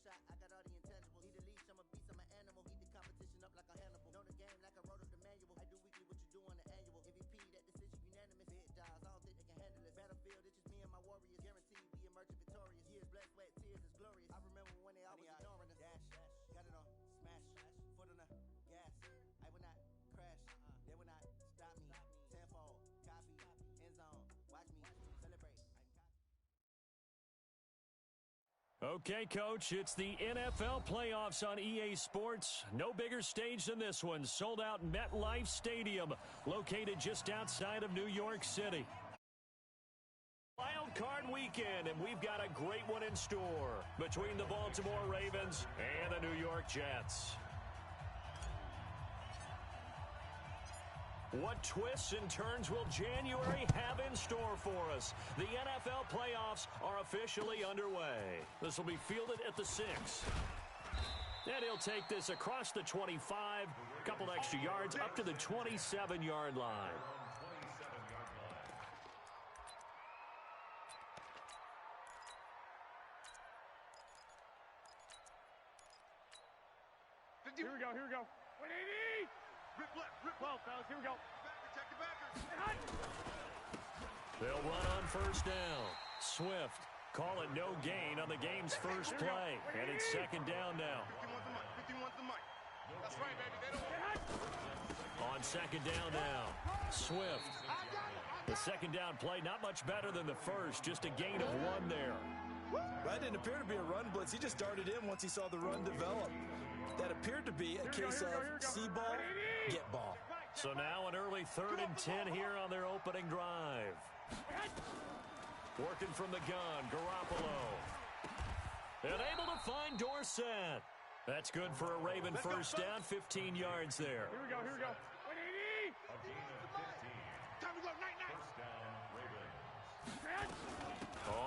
shot, I got all the intangibles. Need a leash, I'm a beast, I'm an animal. Heat the competition up like a Hannibal. Know the game like I wrote up the manual. I do weekly what you do on the annual. MVP, that decision unanimous. Big jobs, I don't think they can handle it. Battlefield, it's just me and my warriors. Guaranteed we emerge victorious. Years, blood, sweat, tears, it's glorious. I remember when they always ignoring us. Dash, got it on, smash, foot on the gas. I will not crash, they will not stop me. Tenfold, copy, end zone, watch me celebrate. Okay, Coach, it's the NFL playoffs on EA Sports. No bigger stage than this one. Sold out MetLife Stadium, located just outside of New York City. Wildcard weekend, and we've got a great one in store between the Baltimore Ravens and the New York Jets. What twists and turns will January have in store for us? The NFL playoffs are officially underway. This will be fielded at the 6. And he'll take this across the 25, a couple extra yards up to the 27-yard line. Here we go, here we go. 180! Rip left, rip well, fellas, here we go. Backer, check the backer. They'll run on first down. Swift, call it no gain on the game's first play. And it's second down now. 51's the mic. That's right, baby. They don't On second down now. Swift. The second down play, not much better than the first. Just a gain of 1 there. That didn't appear to be a run blitz. He just darted in once he saw the run develop. That appeared to be a case of see ball, get ball. So now an early 3rd and 10 here on their opening drive. Working from the gun, Garoppolo. And able to find Dorsett. That's good for a Raven first down, 15 yards there. Here we go, here we go. 180! Time to go, night, night. First down, Ravens.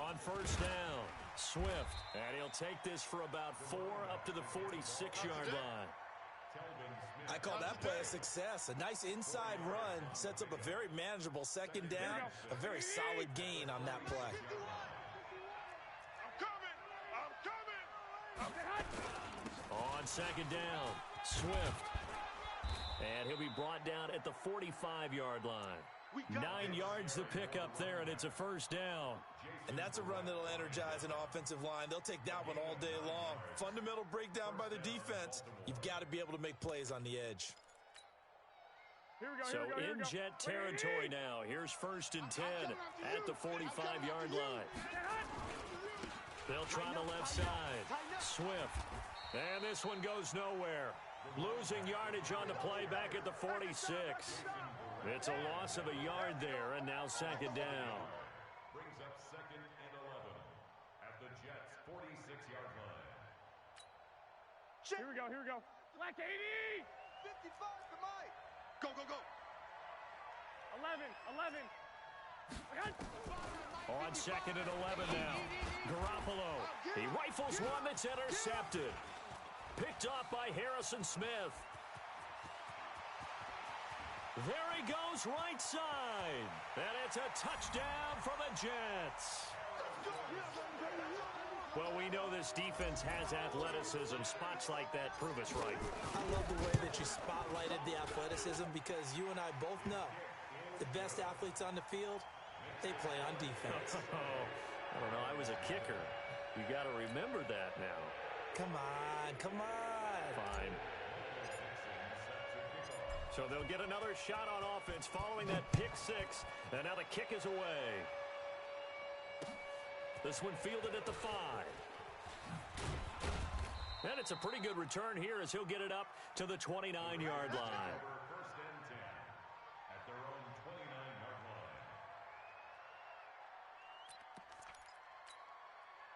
On first down, Swift. And he'll take this for about 4 up to the 46-yard line. I call that play a success. A nice inside run sets up a very manageable second down. A very solid gain on that play. I'm coming! On second down, Swift. And he'll be brought down at the 45-yard line. 9 yards the pickup there, and it's a first down. And that's a run that'll energize an offensive line. They'll take that one all day long. Fundamental breakdown by the defense. You've got to be able to make plays on the edge. Here we go, so here we go, here in we go. Jet territory now. Here's 1st and 10 at the 45-yard line. They'll try the left side. Swift. And this one goes nowhere. Losing yardage on the play back at the 46. It's a loss of a yard there, and now second down. Brings up 2nd and 11 at the Jets' 46-yard line. Here we go, here we go. Black 80! 55 to Mike. Go, go, go. 11. On 2nd and 11 now. Garoppolo. He rifles one that's intercepted. Picked off by Harrison Smith. There he goes right side. And it's a touchdown for the Jets. Well, we know this defense has athleticism. Spots like that prove us right. I love the way that you spotlighted the athleticism because you and I both know the best athletes on the field, they play on defense. I don't know. I was a kicker. You got to remember that now. Come on, come on. Fine. So they'll get another shot on offense following that pick 6. And now the kick is away. This one fielded at the 5. And it's a pretty good return here as he'll get it up to the 29-yard line. First and 10 at their own 29-yard line.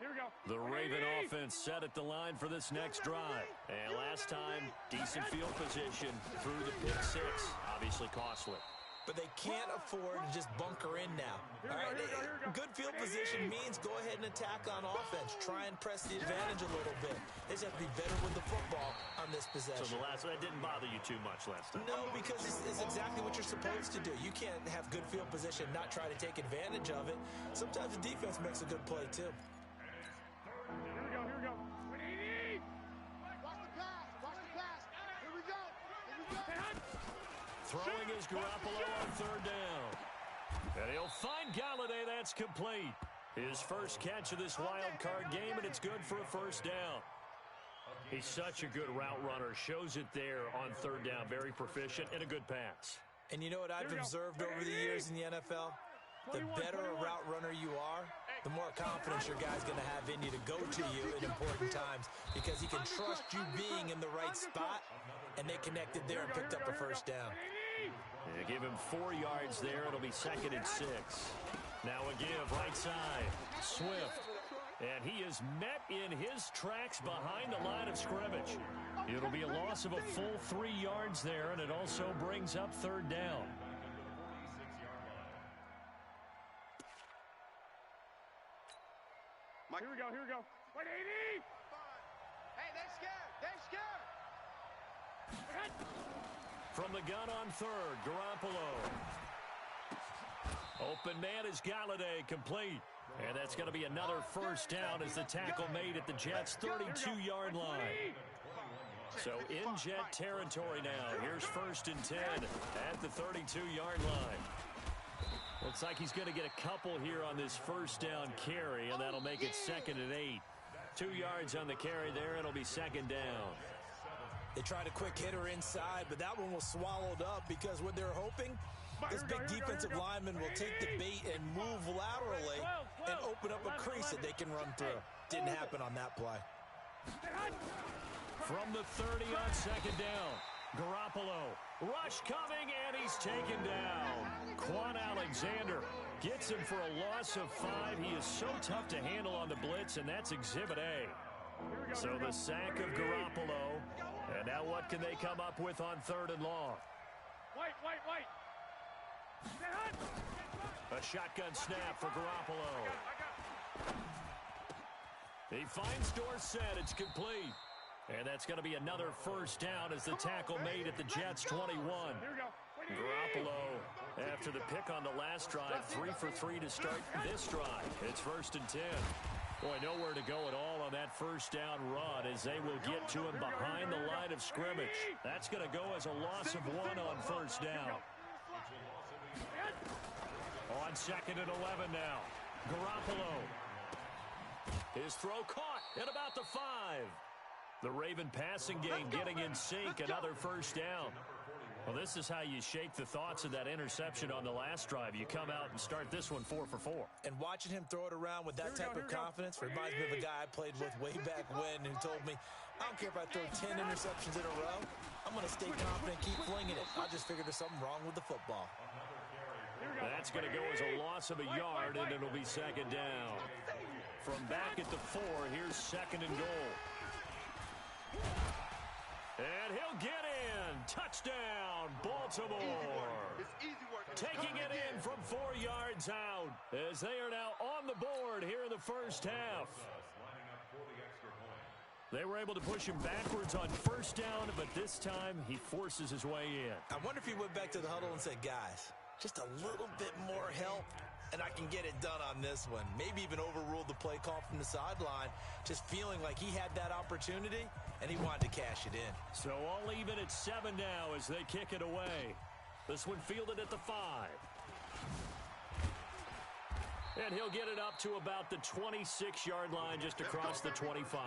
Here we go. The Raven offense set at the line for this next drive. And last time, decent field position through the pick 6. Obviously costly. But they can't afford to just bunker in now. All right, good field position means go ahead and attack on offense. Try and press the advantage a little bit. They just have to be better with the football on this possession. So that didn't bother you too much last time? No, because it's exactly what you're supposed to do. You can't have good field position and not try to take advantage of it. Sometimes the defense makes a good play, too. Here we go, here we go. 180! Throwing is Garoppolo on third down. And he'll find Galladay. That's complete. His first catch of this wild card game, and it's good for a first down. He's such a good route runner. Shows it there on third down. Very proficient and a good pass. And you know what I've observed over the years in the NFL? The better a route runner you are, the more confidence your guy's going to have in you to go to you in important times because he can trust you being in the right spot, and they connected there and picked up a first down. They give him 4 yards there. It'll be 2nd and 6. Now a give right side. Swift. And he is met in his tracks behind the line of scrimmage. It'll be a loss of a full 3 yards there, and it also brings up third down. Here we go, here we go. 180! Hey, they're scared. They're scared. From the gun on third, Garoppolo. Open man is Galladay, complete. And that's going to be another first down as the tackle made at the Jets' 32-yard line. So in Jet territory now. Here's 1st and 10 at the 32-yard line. Looks like he's going to get a couple here on this first down carry, and that'll make it 2nd and 8. 2 yards on the carry there, and it'll be 2nd down. They tried a quick hitter inside, but that one was swallowed up because what they're hoping, this big defensive lineman will take the bait and move laterally and open up a crease that they can run through. Didn't happen on that play. From the 30 on 2nd down, Garoppolo. Rush coming, and he's taken down. Quan Alexander gets him for a loss of 5. He is so tough to handle on the blitz, and that's Exhibit A. So the sack of Garoppolo. And now what can they come up with on 3rd and long? Wait. A shotgun snap for Garoppolo. He finds Dorsett. It's complete. And that's going to be another first down as the tackle made at the Jets' 21. Garoppolo, after the pick on the last drive, 3 for 3 to start this drive. It's 1st and 10. Boy, nowhere to go at all on that first down run as they will get to him behind the line of scrimmage. That's going to go as a loss of 1 on first down. On 2nd and 11 now. Garoppolo. His throw caught at about the 5. The Raven passing game getting in sync. Another first down. Well, this is how you shake the thoughts of that interception on the last drive. You come out and start this one 4 for 4. And watching him throw it around with that type of confidence reminds me of a guy I played with way back when who told me, I don't care if I throw 10 interceptions in a row. I'm going to stay confident and keep flinging it. I just figured there's something wrong with the football. That's going to go as a loss of a yard, and it'll be 2nd down. From back at the 4, here's 2nd and goal. And he'll get in. Touchdown, Baltimore. Taking it in from 4 yards out as they are now on the board here in the first half. They were able to push him backwards on first down, but this time he forces his way in. I wonder if he went back to the huddle and said, guys, just a little bit more help, and I can get it done on this one. Maybe even overruled the play call from the sideline, just feeling like he had that opportunity, and he wanted to cash it in. So all even at 7 now as they kick it away. This one fielded at the 5. And he'll get it up to about the 26-yard line, just across the 25.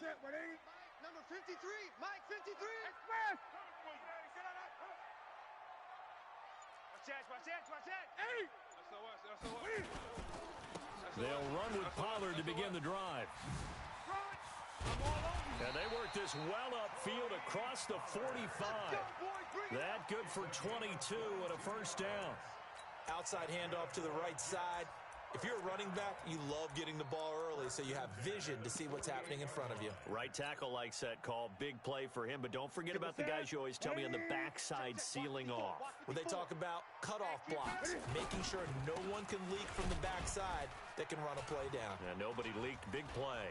Set, what eight? Number 53, Mike 53. Express. Watch that. 8. They'll run with Pollard to begin the drive. And they work this well upfield across the 45. That good for 22 and a first down. Outside handoff to the right side. If you're a running back, you love getting the ball early so you have vision to see what's happening in front of you. Right tackle likes that call. Big play for him, but don't forget about the guys you always tell me on the backside sealing off. When they talk about cutoff blocks, making sure no one can leak from the backside that can run a play down. And nobody leaked. Big play.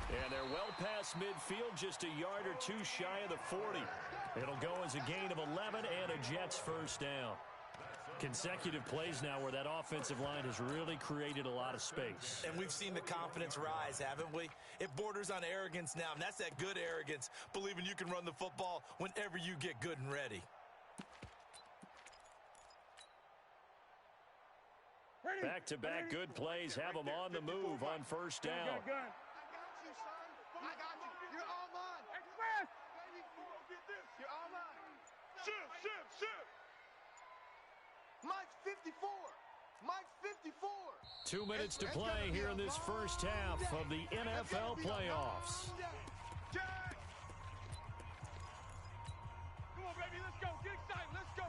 And they're well past midfield, just a yard or two shy of the 40. It'll go as a gain of 11 and a Jets first down. Consecutive plays now where that offensive line has really created a lot of space. And we've seen the confidence rise, haven't we? It borders on arrogance now, and that's that good arrogance, believing you can run the football whenever you get good and ready. Back-to-back good plays have them on the move on first down. I got you, son. I got you. You're all mine. Express! Baby, you're all mine. Shift! Mike's 54. Mike's 54. 2 minutes to play here in this first half of the NFL playoffs. Jack! Come on, baby, let's go. Get excited. Let's go.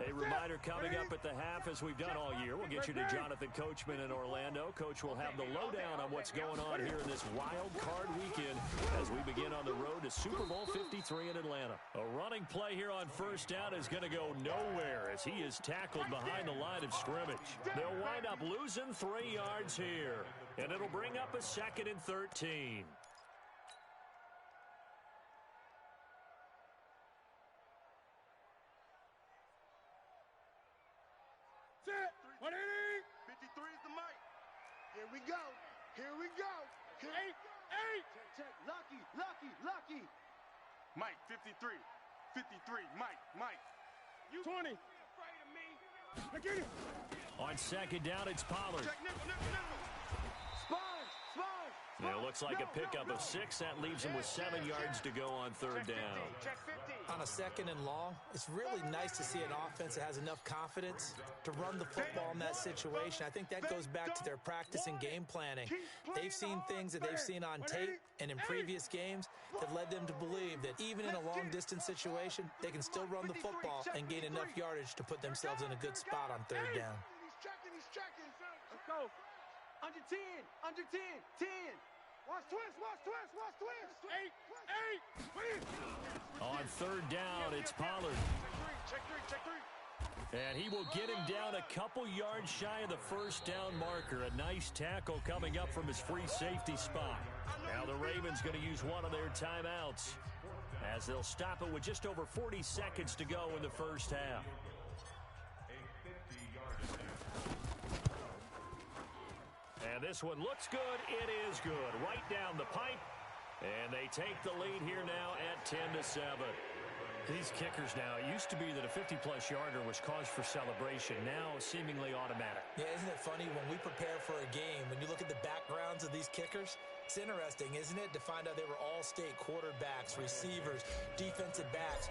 A reminder coming up at the half, as we've done all year. We'll get you to Jonathan Coachman in Orlando. Coach will have the lowdown on what's going on here in this wild card weekend as we begin on the road to Super Bowl 53 in Atlanta. A running play here on first down is going to go nowhere as he is tackled behind the line of scrimmage. They'll wind up losing 3 yards here, and it'll bring up a 2nd and 13. Set! 180! 53 is the mic. Here we go. Eight! Check. Lucky. Mike, 53. Mike. You 20. Afraid of me? Get it! On second down, it's Pollard. Check, nickel. Sponge. It looks like a pickup of 6. That leaves him with 7 yards to go on third down. Check 50. On a second and long, it's really nice to see an offense that has enough confidence to run the football in that situation. I think that goes back to their practice and game planning. They've seen things that they've seen on tape and in previous games that led them to believe that even in a long-distance situation, they can still run the football and gain enough yardage to put themselves in a good spot on third down. He's checking. Let's go. Under 10. 10. Watch twist. 8! Wait! On third down, it's Pollard. Check three. And he will get him down a couple yards shy of the first down marker. A nice tackle coming up from his free safety spot. Now the Ravens going to use one of their timeouts as they'll stop it with just over 40 seconds to go in the first half. And this one looks good. It is good. Right down the pipe. And they take the lead here now at 10-7. These kickers now, it used to be that a 50-plus yarder was cause for celebration. Now seemingly automatic. Yeah, isn't it funny when we prepare for a game, when you look at the backgrounds of these kickers, it's interesting, isn't it, to find out they were all-state quarterbacks, receivers, defensive backs,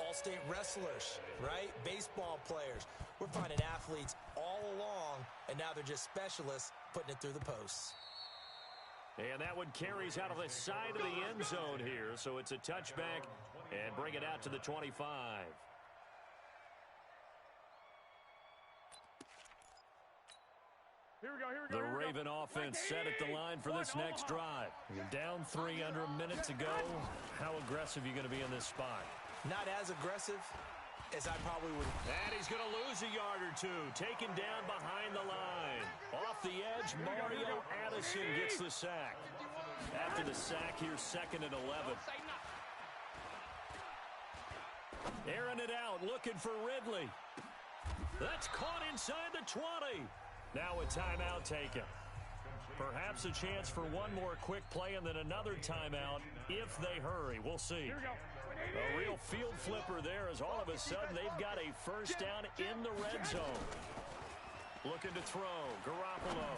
all-state wrestlers, right? Baseball players. We're finding athletes all along, and now they're just specialists putting it through the posts. And that one carries out of the side of the end zone here, so it's a touchback and bring it out to the 25. Here we go. The Raven offense set at the line for this next drive. You're down 3 under a minute to go. How aggressive are you going to be in this spot? Not as aggressive as I probably would. And he's going to lose a yard or two. Taken down behind the line. Off the edge, Mario Addison gets the sack. After the sack, here's 2nd and 11. Airing it out, looking for Ridley. That's caught inside the 20. Now a timeout taken. Perhaps a chance for one more quick play and then another timeout if they hurry. We'll see. A real field flipper there as all of a sudden they've got a first down in the red zone. Looking to throw, Garoppolo.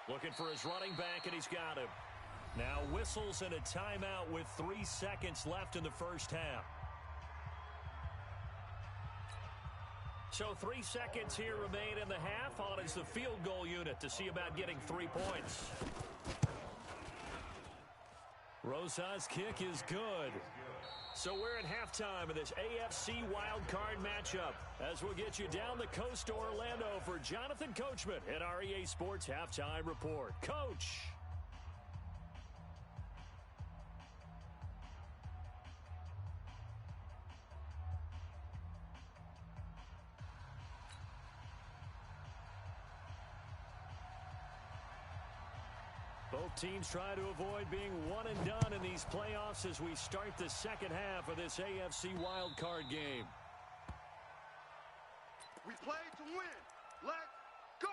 Looking for his running back, and he's got him. Now whistles and a timeout with 3 seconds left in the first half. So 3 seconds here remain in the half. On is the field goal unit to see about getting 3 points. Rosa's kick is good. So we're at halftime of this AFC wildcard matchup as we'll get you down the coast to Orlando for Jonathan Coachman at our EA Sports Halftime Report. Coach. Both teams try to avoid being one and done in these playoffs as we start the second half of this AFC wildcard game. We play to win. Let's go.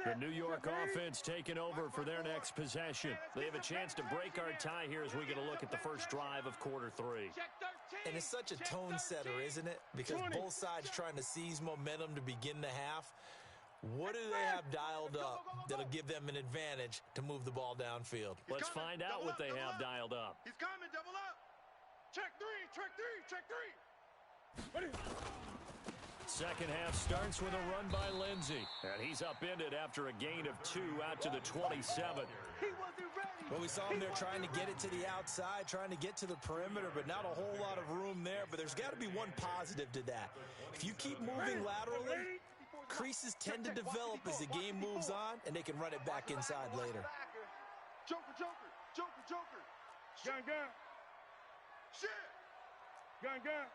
The New York offense taking over for their next possession. They have a chance to break our tie here as we get a look at the first drive of quarter 3. And it's such a tone setter, isn't it? Because both sides trying to seize momentum to begin the half. What do they have dialed up that'll give them an advantage to move the ball downfield? Let's find out what they have dialed up. He's coming, double up. Check three, check three, check three. Second half starts with a run by Lindsey. And he's upended after a gain of 2 out to the 27. He wasn't ready. Well, we saw him there trying to get it to the outside, trying to get to the perimeter, but not a whole lot of room there. But there's got to be one positive to that. If you keep moving laterally, creases tend to develop as the game moves on, and they can run it back inside later. Joker, joker, joker, joker. Gun, gun. Shit. Gun, gun.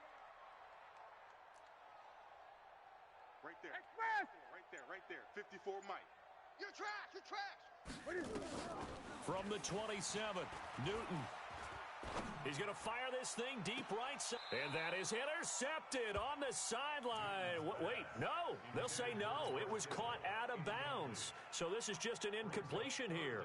Right there. Express. Right there, right there. 54 Mike. You're trash, you're trash. From the 27, Newton. He's going to fire this thing deep right side. And that is intercepted on the sideline. Wait, no. They'll say no. It was caught out of bounds. So this is just an incompletion here.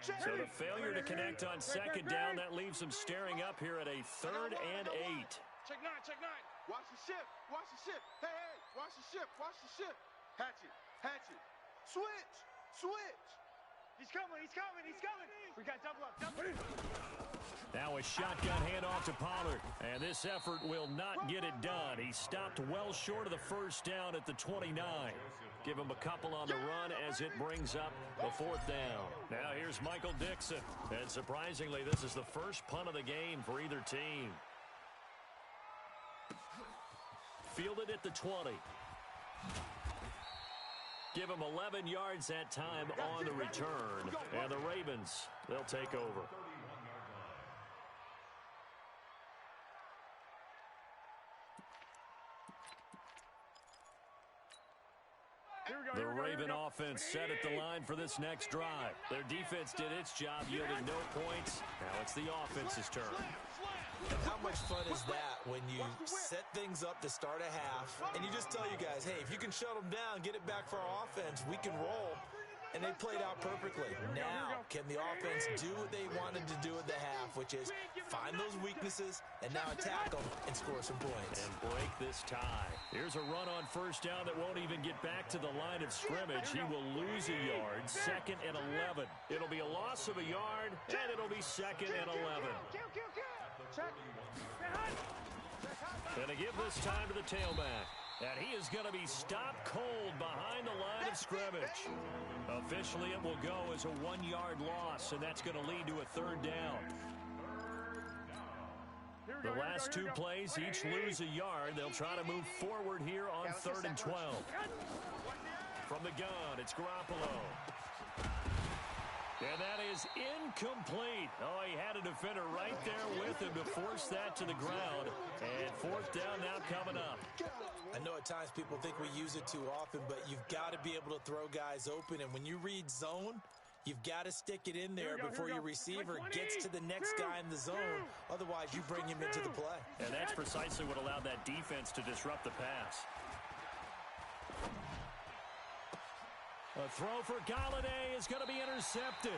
So the failure to connect on second down, that leaves them staring up here at a 3rd and 8. Check 9, check 9. Watch the ship, watch the ship. Hey, hey, watch the ship, watch the ship. Hatchet, hatchet. Switch, switch. He's coming, he's coming, he's coming. We got double up, double up. Now a shotgun handoff to Pollard. And this effort will not get it done. He stopped well short of the first down at the 29. Give him a couple on the run as it brings up the 4th down. Now here's Michael Dixon. And surprisingly, this is the first punt of the game for either team. Fielded at the 20. Give him 11 yards that time on the return. And the Ravens, they'll take over. The Raven offense set at the line for this next drive. Their defense did its job, yielding no points. Now it's the offense's turn. And how much fun is that when you set things up to start a half and you just tell you guys, hey, if you can shut them down, get it back for our offense, we can roll. And they played out perfectly. Now, can the offense do what they wanted to do at the half, which is find those weaknesses and now attack them and score some points. And break this tie. Here's a run on first down that won't even get back to the line of scrimmage. He will lose a yard. 2nd and 11. It'll be a loss of a yard, and it'll be 2nd and 11. And to give this time to the tailback. And he is going to be stopped cold behind the line of scrimmage. Officially, it will go as a 1-yard loss, and that's going to lead to a 3rd down. The last 2 plays each lose a yard. They'll try to move forward here on 3rd and 12. From the gun, it's Garoppolo. And that is incomplete. Oh, he had a defender right there with him to force that to the ground. And 4th down now coming up. I know at times people think we use it too often, but you've got to be able to throw guys open. And when you read zone, you've got to stick it in there before your receiver gets to the next guy in the zone. Otherwise, you bring him into the play. And that's precisely what allowed that defense to disrupt the pass. A throw for Galladay is going to be intercepted.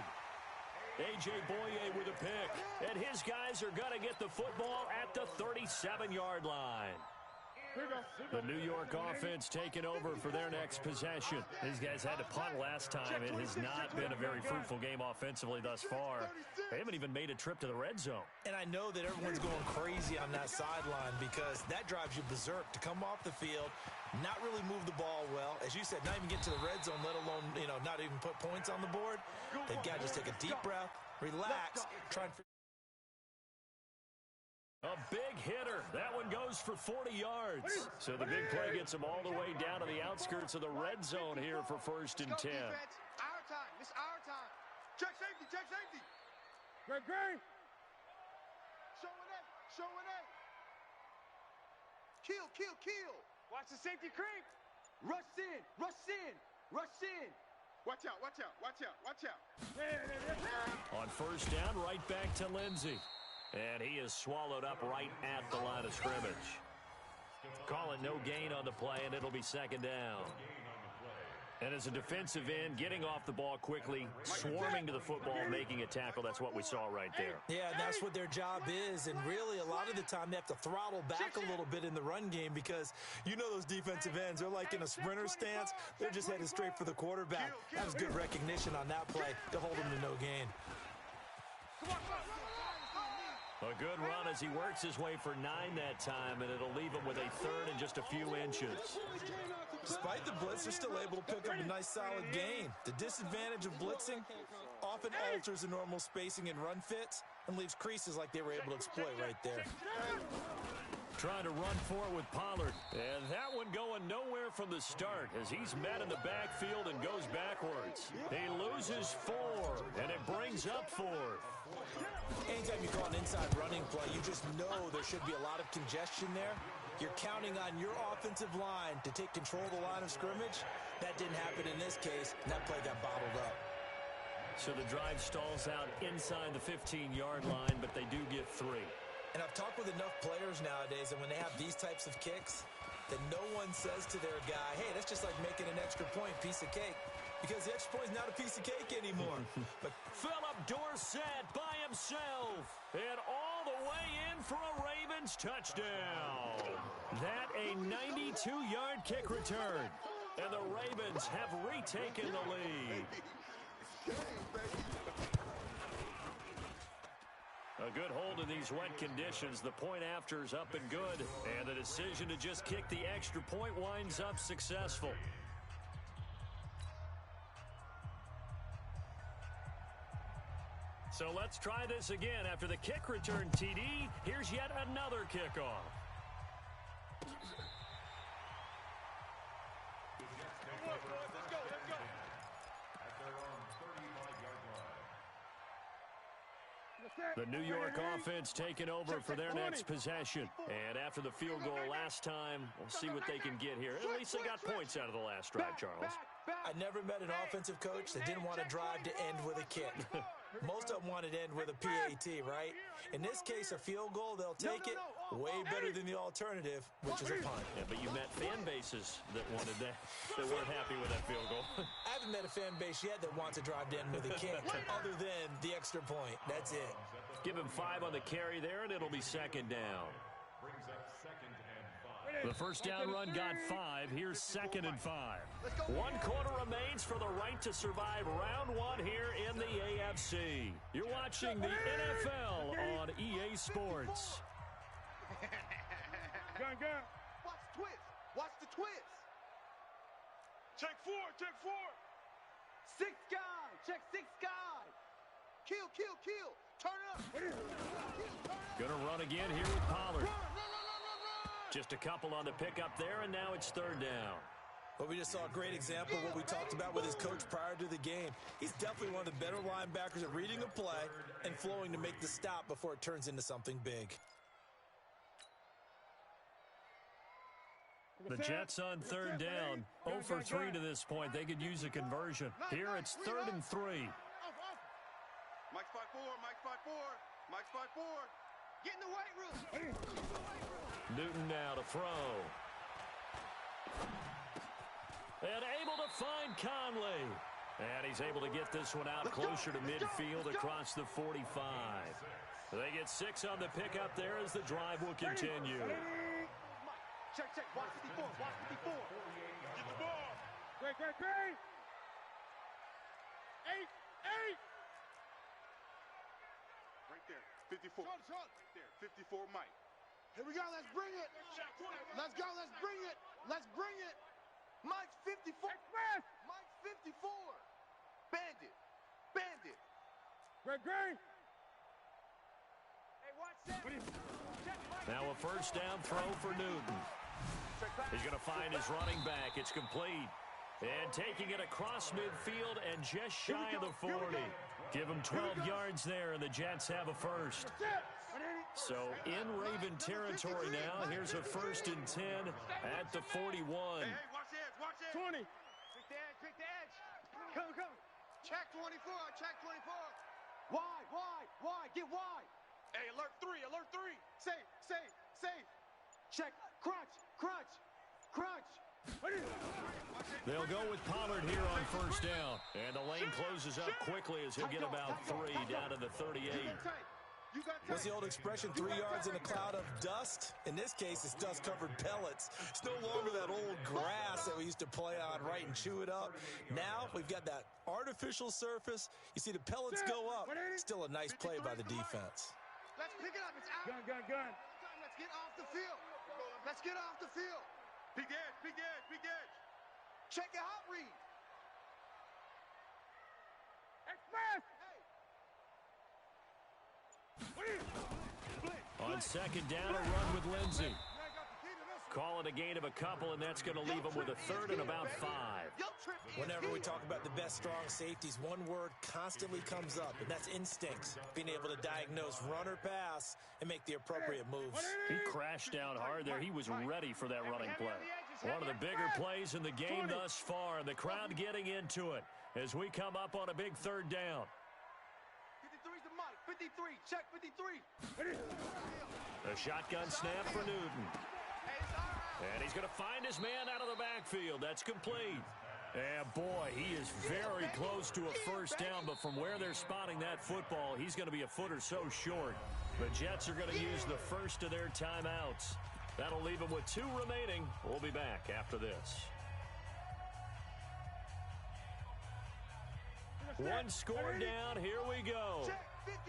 A.J. Boye with a pick. And his guys are going to get the football at the 37-yard line. The New York offense taking over for their next possession. These guys had to punt last time. It has not been a very fruitful game offensively thus far. They haven't even made a trip to the red zone. And I know that everyone's going crazy on that sideline because that drives you berserk to come off the field, not really move the ball well. As you said, not even get to the red zone, let alone, not even put points on the board. They've got to just take a deep breath, relax, try and... A big hitter. That one goes for 40 yards. So the big play gets them all the way down to the outskirts of the red zone here for 1st and 10. Our time. It's our time. Check safety. Check safety. Great. Showing eight. Showing eight. Kill. Watch the safety creep. Rush in. Rush in. Rush in. Watch out. Watch out. Watch out. Watch out. On 1st down, right back to Lindsey. And he is swallowed up right at the line of scrimmage. Call it no gain on the play, and it'll be 2nd down. And as a defensive end, getting off the ball quickly, swarming to the football, making a tackle, that's what we saw right there. Yeah, and that's what their job is. And really, a lot of the time, they have to throttle back a little bit in the run game because those defensive ends, they're like in a sprinter stance. They're just headed straight for the quarterback. That was good recognition on that play to hold him to no gain. A good run as he works his way for 9 that time, and it'll leave him with a 3rd and just a few inches. Despite the blitz, they're still able to pick up a nice solid gain. The disadvantage of blitzing often alters the normal spacing and run fits and leaves creases like they were able to exploit right there. Trying to run for it with Pollard. And that one going nowhere from the start as he's met in the backfield and goes backwards. He loses 4, and it brings up 4th. Anytime you call an inside running play, you just know there should be a lot of congestion there. You're counting on your offensive line to take control of the line of scrimmage. That didn't happen in this case, and that play got bottled up. So the drive stalls out inside the 15-yard line, but they do get 3. And I've talked with enough players nowadays, and when they have these types of kicks, that no one says to their guy, hey, that's just like making an extra point, piece of cake. Because the extra point is not a piece of cake anymore. But Philip Dorsett by himself. And all the way in for a Ravens touchdown. That a 92-yard kick return. And the Ravens have retaken the lead. A good hold in these wet conditions. The point after is up and good. And the decision to just kick the extra point winds up successful. So let's try this again. After the kick return TD, here's yet another kickoff. Let's go. At their own 35-yard line. The New York offense taking over for their next possession. And after the field goal last time, we'll see what they can get here. At least they got points out of the last drive, Charles. I never met an offensive coach that didn't want to drive to end with a kick. Most of them wanted to end with a PAT, right? In this case, a field goal, they'll take it way better than the alternative, which is a punt. Yeah, but you met fan bases that wanted that weren't happy with that field goal. I haven't met a fan base yet that wants to drive to end with a kick, other than the extra point. That's it. Give him 5 on the carry there, and it'll be 2nd down. Brings up 2nd and 5. The first down run got 5. Here's 2nd and 5. 1 quarter remains for the right to survive round 1 here in the AFC. You're watching the NFL on EA Sports. Gun. Watch the twist. Watch the twist. Check 4. 6 guy. Check 6 guy. Kill. Turn up. Gonna run again here with Pollard. Just a couple on the pickup there, and now it's 3rd down. But we just saw a great example of what we talked about with his coach prior to the game. He's definitely one of the better linebackers at reading a play and flowing to make the stop before it turns into something big. The Jets on 3rd down. 0 for 3 to this point. They could use a conversion. Here it's 3rd and 3. Mike's 5'4", Mike's 5'4", Mike's 5'4". Get in the weight room. Newton now to throw. And able to find Conley. And he's able to get this one out closer to midfield across the 45. They get 6 on the pickup there as the drive will continue. check, check. Watch 54, watch 54. Get the ball. Great. 8. Right there, 54. Short. Right there, 54, Mike. Here we go, let's bring it. Let's go, let's bring it. Let's bring it. Mike's 54. Express. Mike's 54. Bandit. Great. Hey, watch that. Now a first down throw for Newton. He's going to find his running back. It's complete. And taking it across midfield and just shy of the 40. Give him 12 yards there, and the Jets have a first. So in Raven territory now, here's a 1st and 10 at the 41. Hey, watch it. 20. Quick the edge. Come. Check 24. Wide. Get wide. Hey, alert 3. Safe. Check. Crunch. They'll go with Pollard here on first down. And the lane closes up quickly as he'll get about 3 down to the 38. What's the old expression, 3 yards in a cloud of dust? In this case, it's dust-covered pellets. It's no longer that old grass that we used to play on, right, and chew it up. Now we've got that artificial surface. You see the pellets go up. Still a nice play by the defense. Let's pick it up. It's out. Gun. Let's get off the field. Big edge. Check your hot read. Express. On second down, a run with Lindsey. Call it a gain of a couple, and that's going to leave him with a 3rd and about 5. Whenever we talk about the best strong safeties, one word constantly comes up, and that's instincts. Being able to diagnose run or pass and make the appropriate moves. He crashed down hard there. He was ready for that running play. One of the bigger plays in the game thus far, and the crowd getting into it as we come up on a big 3rd down. 53's the Mike. 53. Check 53. A shotgun snap for Newton. And he's going to find his man out of the backfield. That's complete. And boy, he is very close to a first down, but from where they're spotting that football, he's going to be a foot or so short. The Jets are going to use the first of their timeouts. That'll leave them with 2 remaining. We'll be back after this. One score down. Here we go.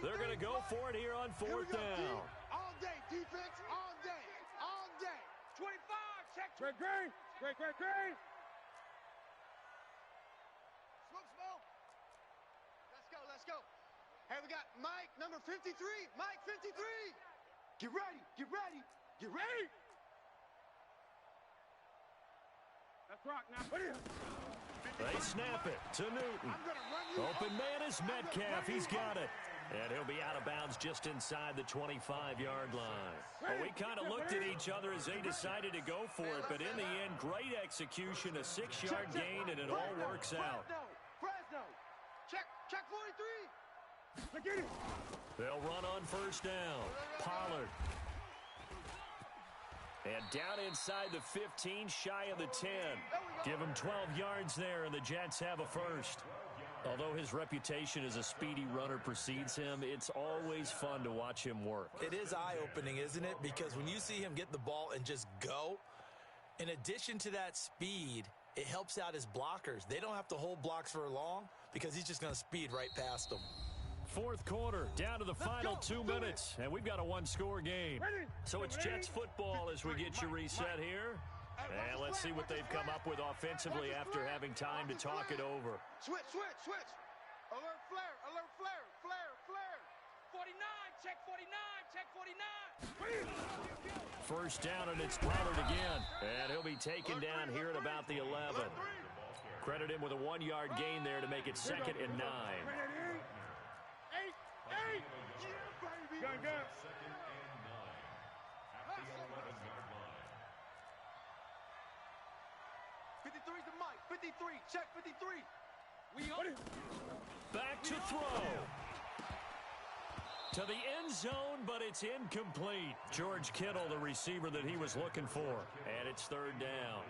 They're going to go for it here on 4th down. All day, defense, all day. 25, check. Great. Smoke. Let's go. Hey, we got Mike, number 53. Mike, 53. Get ready. Let's rock now. They snap it to Newton. Open man is Metcalf. He's got it. And he'll be out of bounds just inside the 25-yard line. Well, we kind of looked at each other as they decided to go for it, but in the end, great execution, a 6-yard gain, and it all works out. Fresno. Check 43. They'll run on first down. Pollard. And down inside the 15, shy of the 10. Give him 12 yards there, and the Jets have a first. Although his reputation as a speedy runner precedes him, it's always fun to watch him work. It is eye-opening, isn't it? Because when you see him get the ball and just go, in addition to that speed, it helps out his blockers. They don't have to hold blocks for long because he's just going to speed right past them. 4th quarter, down to the final 2 minutes, and we've got a 1-score game. So it's Jets football as we get you reset here. And let's see what they've come up with offensively after having time to talk it over. Switch. Alert flare. 49, check 49. First down, and it's Pollard again. And he'll be taken down here at about the 11. Credit him with a 1-yard gain there to make it 2nd and 9. 8. Gun. 2nd and 9 at the 11-yard line. 53's the Mike. 53. Check 53. Back to throw. To the end zone, but it's incomplete. George Kittle, the receiver that he was looking for. And it's 3rd down.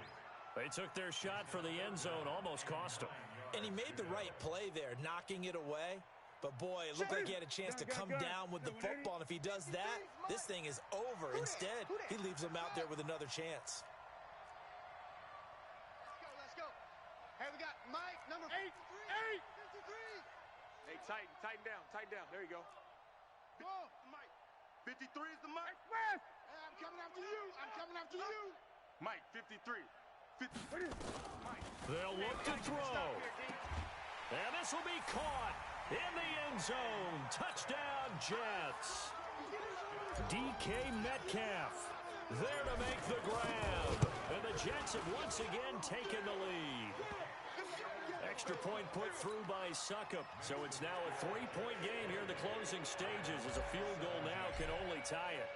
They took their shot for the end zone, almost cost him. And he made the right play there, knocking it away. But, boy, it looked like he had a chance to come down with the football. And if he does that, this thing is over. Instead, he leaves him out there with another chance. Let's go. Hey, we got Mike, number 53. 53. Hey, tighten down. There you go. Go, Mike. 53 is the Mike. Hey, I'm coming after you. Mike, 53. 53. Mike. They'll look to throw. And this will be caught in the end zone. Touchdown, Jets. DK Metcalf there to make the grab. And the Jets have once again taken the lead. Extra point put through by Succop. So it's now a 3-point game here in the closing stages as a field goal now can only tie it.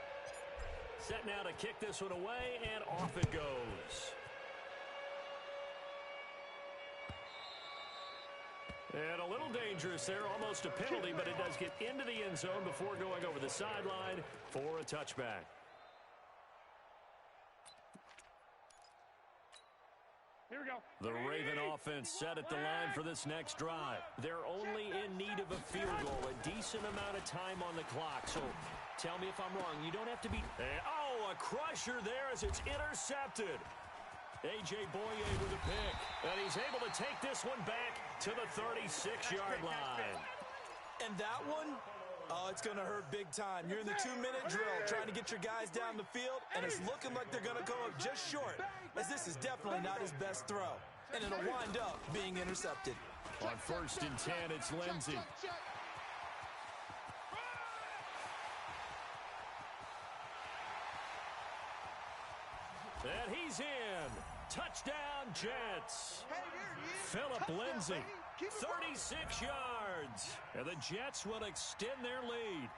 Set now to kick this one away, and off it goes. And a little dangerous there, almost a penalty, but it does get into the end zone before going over the sideline for a touchback. Here we go. The Raven offense set at the line for this next drive. They're only in need of a field goal, a decent amount of time on the clock. So tell me if I'm wrong. You don't have to be... Oh, a crusher there as it's intercepted. A.J. Boye with a pick. And he's able to take this one back to the 36-yard line. And that one, oh, it's going to hurt big time. You're in the 2-minute drill trying to get your guys down the field, and it's looking like they're going to go up just short, as this is definitely not his best throw. And it'll wind up being intercepted. On 1st and 10, it's Lindsey. And he's in. Touchdown, Jets. Philip Lindsey, 36 yards. And the Jets will extend their lead.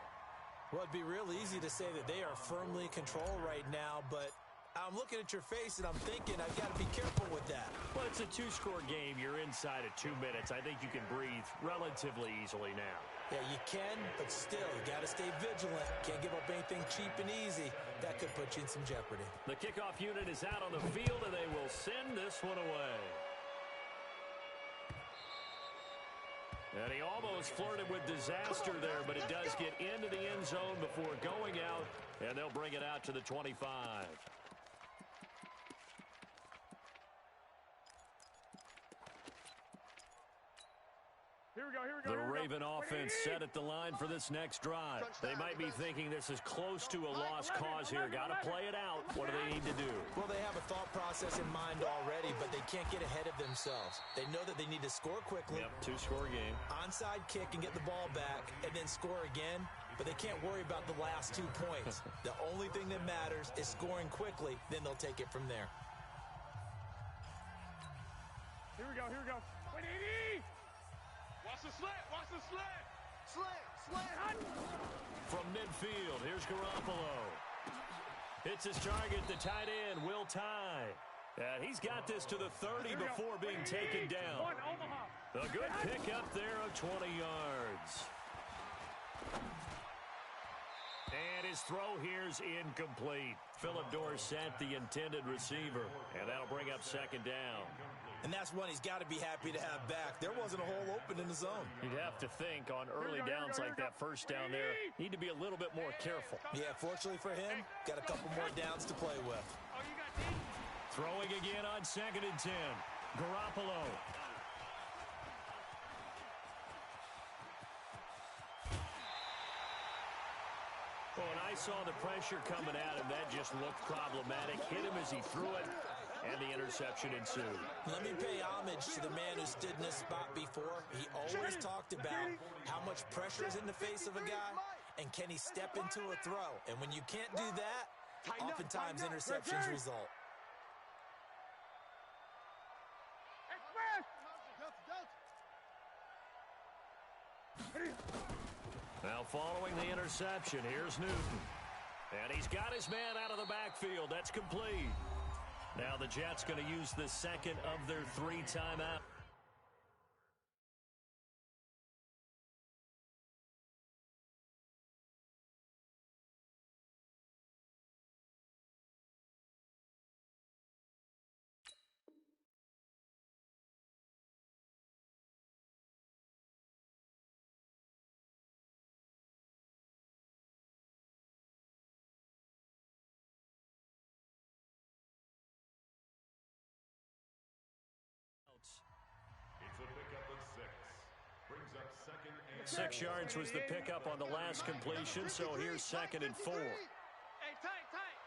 Well, it'd be real easy to say that they are firmly in control right now, but I'm looking at your face and I'm thinking I've got to be careful with that. Well, it's a 2-score game. You're inside of 2 minutes. I think you can breathe relatively easily now. Yeah, you can, but still, you got to stay vigilant. Can't give up anything cheap and easy. That could put you in some jeopardy. The kickoff unit is out on the field, and they will send this one away. And he almost flirted with disaster there, but it does get into the end zone before going out, and they'll bring it out to the 25. Here we go. The Raven offense set at the line for this next drive. They might be thinking this is close to a lost cause here. Got to play it out. What do they need to do? Well, they have a thought process in mind already, but they can't get ahead of themselves. They know that they need to score quickly. Yep, 2-score game. Onside kick and get the ball back, and then score again. But they can't worry about the last 2 points. The only thing that matters is scoring quickly. Then they'll take it from there. Here we go. 180. Watch the slant. Slant. From midfield, here's Garoppolo. Hits his target, the tight end, Will Tye. And he's got this to the 30 before being taken down. A good pickup there of 20 yards. And his throw here's incomplete. Philip Dorsett, the intended receiver. And that'll bring up 2nd down. And that's one he's got to be happy to have back. There wasn't a hole open in the zone. You'd have to think on early downs like that, first down there, need to be a little bit more careful. Yeah, fortunately for him, got a couple more downs to play with. Throwing again on 2nd and 10. Garoppolo. Oh, and I saw the pressure coming at him. That just looked problematic. Hit him as he threw it, and the interception ensued. Let me pay homage to the man who stood in this spot before. He always talked about how much pressure is in the face of a guy, and can he step into a throw. And when you can't do that, oftentimes interceptions result. Now following the interception, here's Newton. And he's got his man out of the backfield. That's complete. Now the Jets going to use the second of their 3 timeouts. 6 yards was the pickup on the last completion, so here's 2nd and 4. Hey, tight, tight.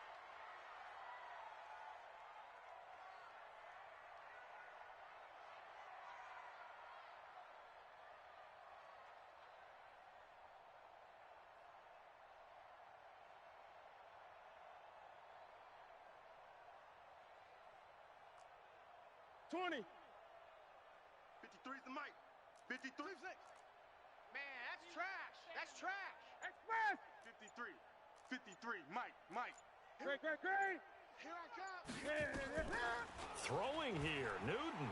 $20. 53's the mic. 53. Man, that's trash. That's trash. Express. 53. 53. Mike. Great. Here I come. Throwing here, Newton.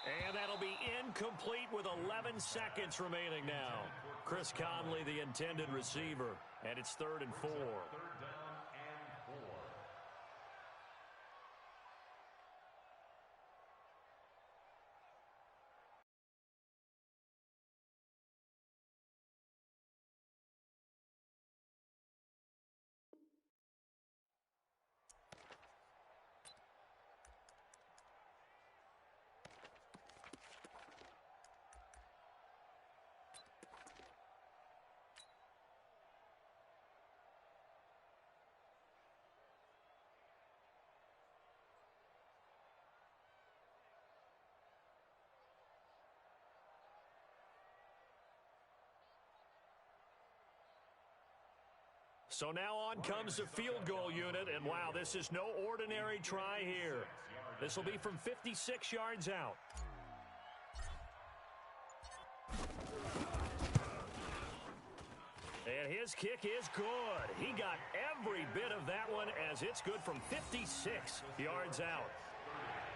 And that'll be incomplete with 11 seconds remaining now. Chris Conley, the intended receiver, and it's 3rd and 4. Third down and 4. So now on comes the field goal unit, and wow, this is no ordinary try here. This will be from 56 yards out. And his kick is good. He got every bit of that one, as it's good from 56 yards out.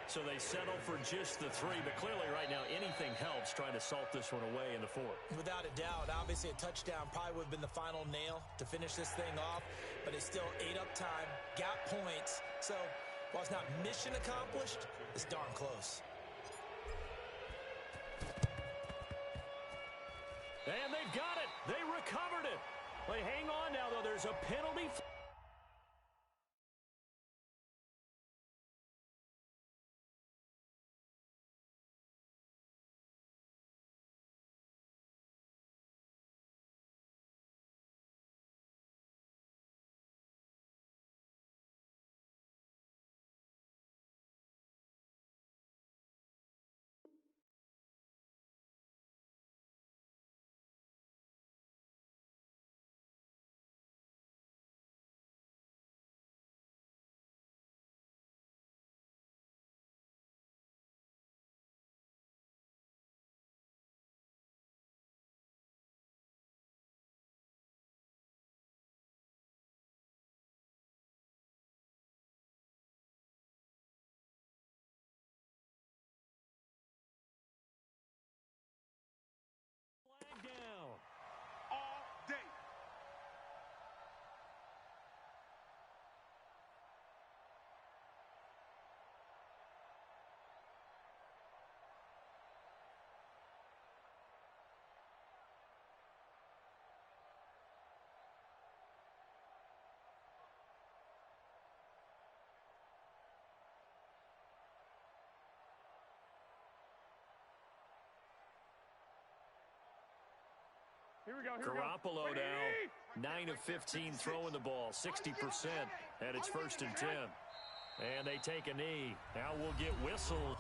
So they settle for just the 3, but clearly right now anything helps trying to salt this one away in the 4th. Without a doubt, obviously a touchdown probably would have been the final nail to finish this thing off, but it's still ate up time, got points. So while it's not mission accomplished, it's darn close. And they've got it. They recovered it. They hang on now, though. There's a penalty. Down. All day. Here we go. Garoppolo now, 9 of 15 throwing the ball, 60%, and it's 1st and 10. And they take a knee. Now we'll get whistled.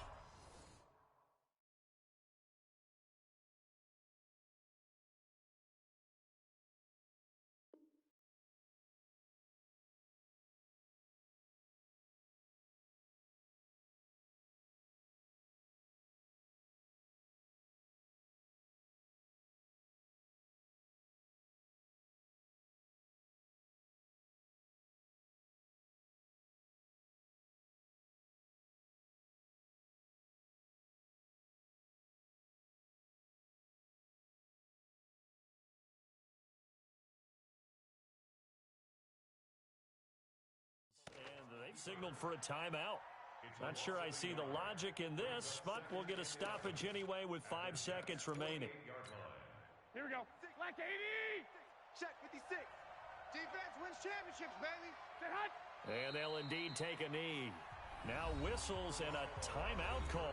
Signaled for a timeout. Not sure I see the logic in this, but we'll get a stoppage anyway with 5 seconds remaining. Here we go. Black 80. Check 56. Defense wins championships, baby. Sit hot. And they'll indeed take a knee. Now whistles and a timeout call.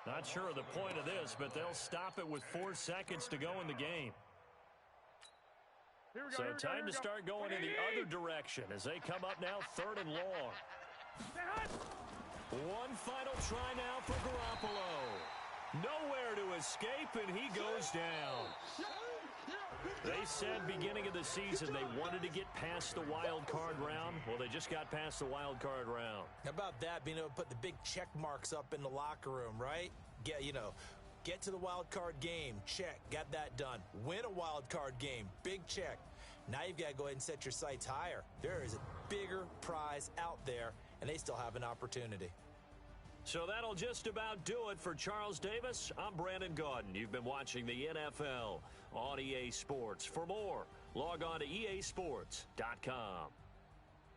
Not sure of the point of this, but they'll stop it with 4 seconds to go in the game. So time to start going in the other direction as they come up now 3rd and long. One final try now for Garoppolo. Nowhere to escape, and he goes down. They said beginning of the season they wanted to get past the wild card round. Well, they just got past the wild card round. How about that, being able to put the big check marks up in the locker room, right? Get to the wild card game, check, got that done. Win a wild card game, big check. Now you've got to go ahead and set your sights higher. There is a bigger prize out there, and they still have an opportunity. So that'll just about do it for Charles Davis. I'm Brandon Gaudin. You've been watching the NFL on EA Sports. For more, log on to easports.com.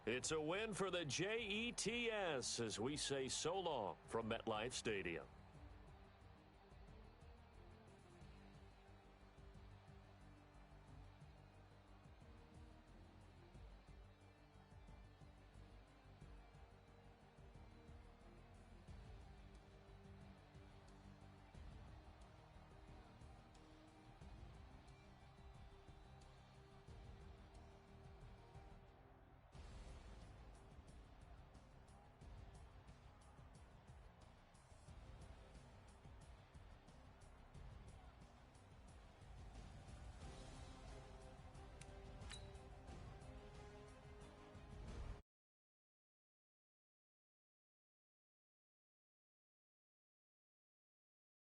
It's a win for the Jets as we say so long from MetLife Stadium.